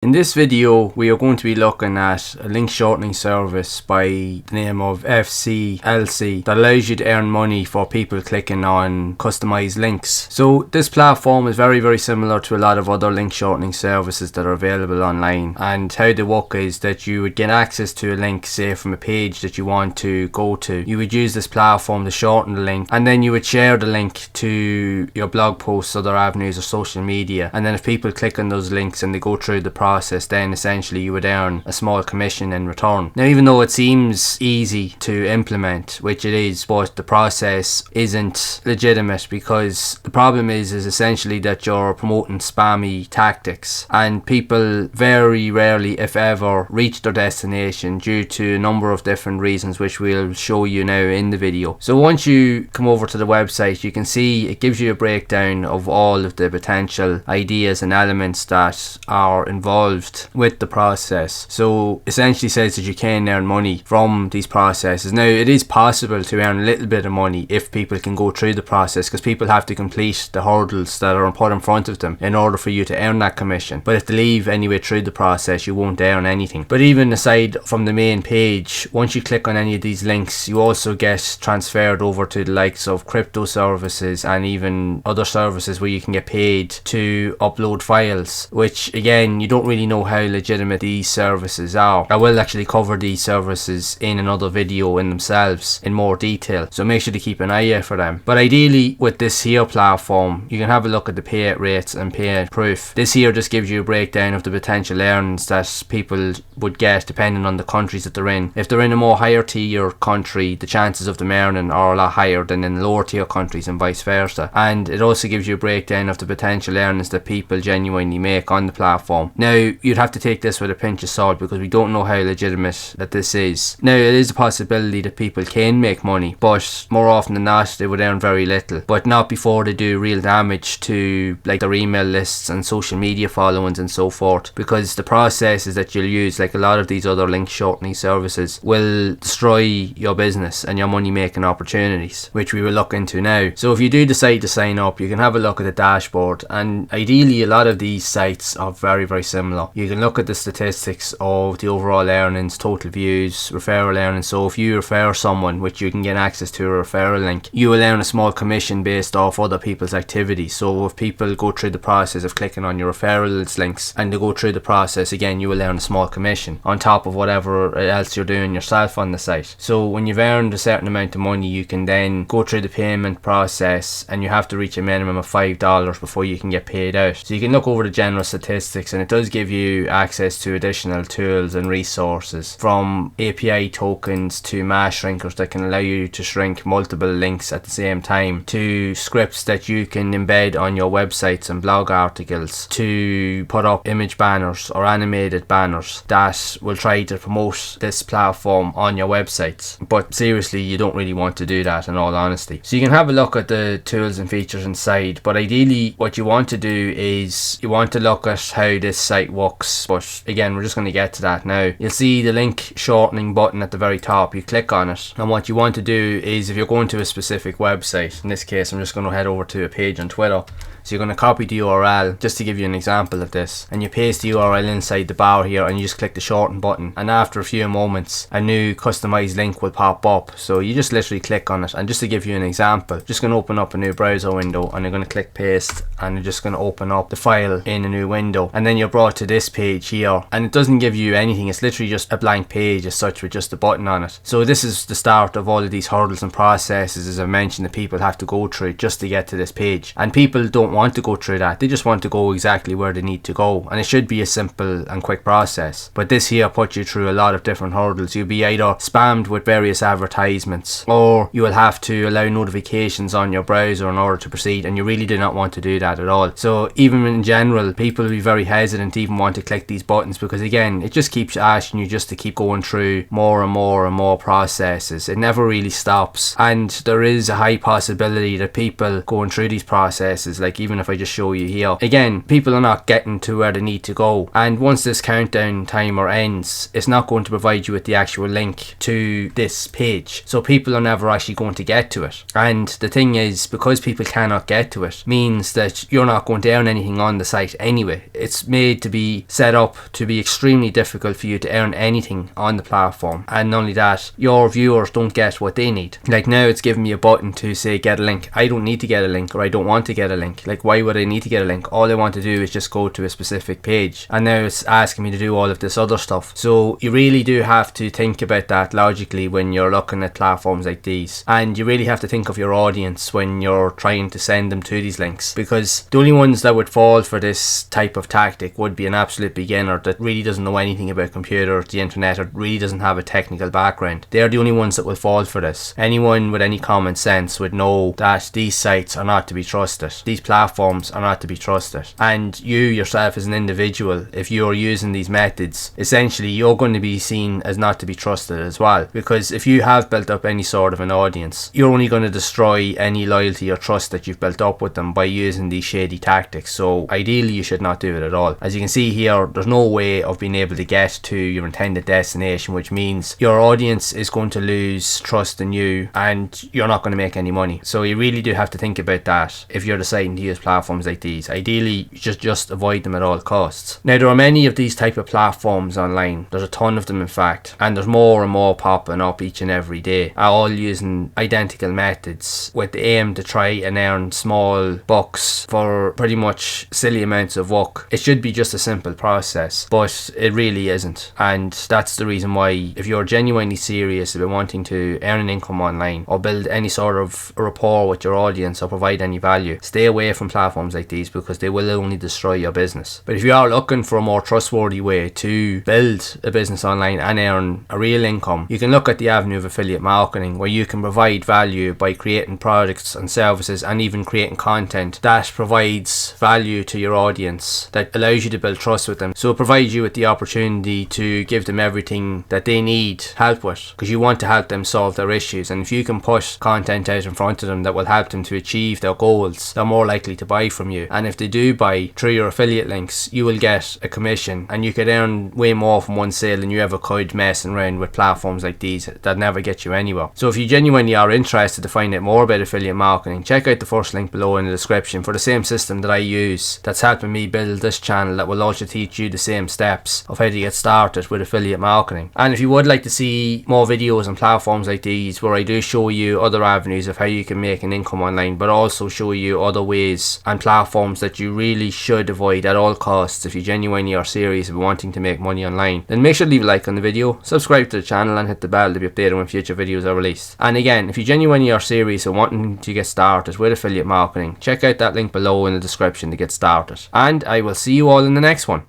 In this video, we are going to be looking at a link shortening service by the name of FC.Lc that allows you to earn money for people clicking on customized links. So this platform is very similar to a lot of other link shortening services that are available online, and how they work is that you would get access to a link, say from a page that you want to go to. You would use this platform to shorten the link, and then you would share the link to your blog posts, other avenues or social media, and then if people click on those links and they go through the process, then essentially you would earn a small commission in return. Now, even though it seems easy to implement, which it is, but the process isn't legitimate, because the problem is essentially that you're promoting spammy tactics, and people very rarely, if ever, reach their destination due to a number of different reasons, which we'll show you now in the video. So once you come over to the website, you can see it gives you a breakdown of all of the potential ideas and elements that are involved with the process. So essentially says that you can earn money from these processes. Now, it is possible to earn a little bit of money if people can go through the process, because people have to complete the hurdles that are put in front of them in order for you to earn that commission. But if they leave anyway through the process, you won't earn anything. But even aside from the main page, once you click on any of these links, you also get transferred over to the likes of crypto services and even other services where you can get paid to upload files, which again, you don't really know how legitimate these services are. I will actually cover these services in another video in themselves in more detail, so make sure to keep an eye out for them. But ideally, with this here platform, you can have a look at the payout rates and payout proof. This here just gives you a breakdown of the potential earnings that people would get depending on the countries that they're in. If they're in a more higher tier country, the chances of them earning are a lot higher than in lower tier countries, and vice versa. And it also gives you a breakdown of the potential earnings that people genuinely make on the platform. Now, you'd have to take this with a pinch of salt, because we don't know how legitimate that this is. Now, it is a possibility that people can make money, but more often than not, they would earn very little, but not before they do real damage to like their email lists and social media followings and so forth, because the processes that you'll use, like a lot of these other link shortening services, will destroy your business and your money making opportunities, which we will look into now. So if you do decide to sign up, you can have a look at the dashboard, and ideally a lot of these sites are very similar. You can look at the statistics of the overall earnings, total views, referral earnings. So if you refer someone, which you can get access to a referral link, you will earn a small commission based off other people's activities. So if people go through the process of clicking on your referrals links and they go through the process again, you will earn a small commission on top of whatever else you're doing yourself on the site. So when you've earned a certain amount of money, you can then go through the payment process, and you have to reach a minimum of $5 before you can get paid out. So you can look over the general statistics, and it does give you access to additional tools and resources, from API tokens to mass shrinkers that can allow you to shrink multiple links at the same time, to scripts that you can embed on your websites and blog articles, to put up image banners or animated banners that will try to promote this platform on your websites. But seriously, you don't really want to do that, in all honesty. So you can have a look at the tools and features inside, but ideally what you want to do is you want to look at how this site works. But again, we're just going to get to that now. You'll see the link shortening button at the very top. You click on it, and what you want to do is, if you're going to a specific website, in this case I'm just going to head over to a page on Twitter. So you're going to copy the URL, just to give you an example of this, and you paste the URL inside the bar here, and you just click the shorten button, and after a few moments a new customized link will pop up. So you just literally click on it, and just to give you an example, just going to open up a new browser window, and you're going to click paste, and you're just going to open up the file in a new window, and then you're brought to this page here, and it doesn't give you anything. It's literally just a blank page as such, with just a button on it. So this is the start of all of these hurdles and processes, as I mentioned, that people have to go through just to get to this page, and people don't want to go through that. They just want to go exactly where they need to go, and it should be a simple and quick process. But this here puts you through a lot of different hurdles. You'll be either spammed with various advertisements, or you will have to allow notifications on your browser in order to proceed, and you really do not want to do that at all. So even in general, people will be very hesitant to even want to click these buttons, because again, it just keeps asking you just to keep going through more and more processes. It never really stops, and there is a high possibility that people going through these processes, like even if I just show you here, again, people are not getting to where they need to go, and once this countdown timer ends, it's not going to provide you with the actual link to this page, so people are never actually going to get to it. And the thing is, because people cannot get to it, means that you're not going to earn anything on the site anyway. It's made to be set up to be extremely difficult for you to earn anything on the platform. And not only that, your viewers don't get what they need. Like now it's giving me a button to say get a link. I don't need to get a link, or I don't want to get a link. Like, why would I need to get a link? All I want to do is just go to a specific page, and now it's asking me to do all of this other stuff. So you really do have to think about that logically when you're looking at platforms like these, and you really have to think of your audience when you're trying to send them to these links, because the only ones that would fall for this type of tactic would be an absolute beginner that really doesn't know anything about computers, the internet, or really doesn't have a technical background. They're the only ones that will fall for this. Anyone with any common sense would know that these sites are not to be trusted. These platforms are not to be trusted. And you yourself as an individual, if you're using these methods, essentially you're going to be seen as not to be trusted as well. Because if you have built up any sort of an audience, you're only going to destroy any loyalty or trust that you've built up with them by using these shady tactics. So ideally you should not do it at all. As you can see here, there's no way of being able to get to your intended destination, which means your audience is going to lose trust in you and you're not going to make any money. So you really do have to think about that if you're deciding to use platforms like these. Ideally, just avoid them at all costs. Now, there are many of these type of platforms online. There's a ton of them, in fact, and there's more and more popping up each and every day, all using identical methods with the aim to try and earn small bucks for pretty much silly amounts of work. It should be just a simple process, but it really isn't. And that's the reason why, if you're genuinely serious about wanting to earn an income online or build any sort of rapport with your audience or provide any value, stay away from platforms like these, because they will only destroy your business. But if you are looking for a more trustworthy way to build a business online and earn a real income, you can look at the avenue of affiliate marketing, where you can provide value by creating products and services and even creating content that provides value to your audience, that allows you to build trust with them. So it provides you with the opportunity to give them everything that they need help with, because you want to help them solve their issues. And if you can put content out in front of them that will help them to achieve their goals, they're more likely to buy from you. And if they do buy through your affiliate links, you will get a commission, and you could earn way more from one sale than you ever could messing around with platforms like these that never get you anywhere. So if you genuinely are interested to find out more about affiliate marketing, check out the first link below in the description for the same system that I use that's helping me build this channel, that will also teach you the same steps of how to get started with affiliate marketing. And if you would like to see more videos on platforms like these, where I do show you other avenues of how you can make an income online, but also show you other ways and platforms that you really should avoid at all costs if you genuinely are serious about wanting to make money online, then make sure to leave a like on the video, subscribe to the channel, and hit the bell to be updated when future videos are released. And again, if you genuinely are serious about wanting to get started with affiliate marketing, check out that link below in the description to get started. And I will see you all in the next one.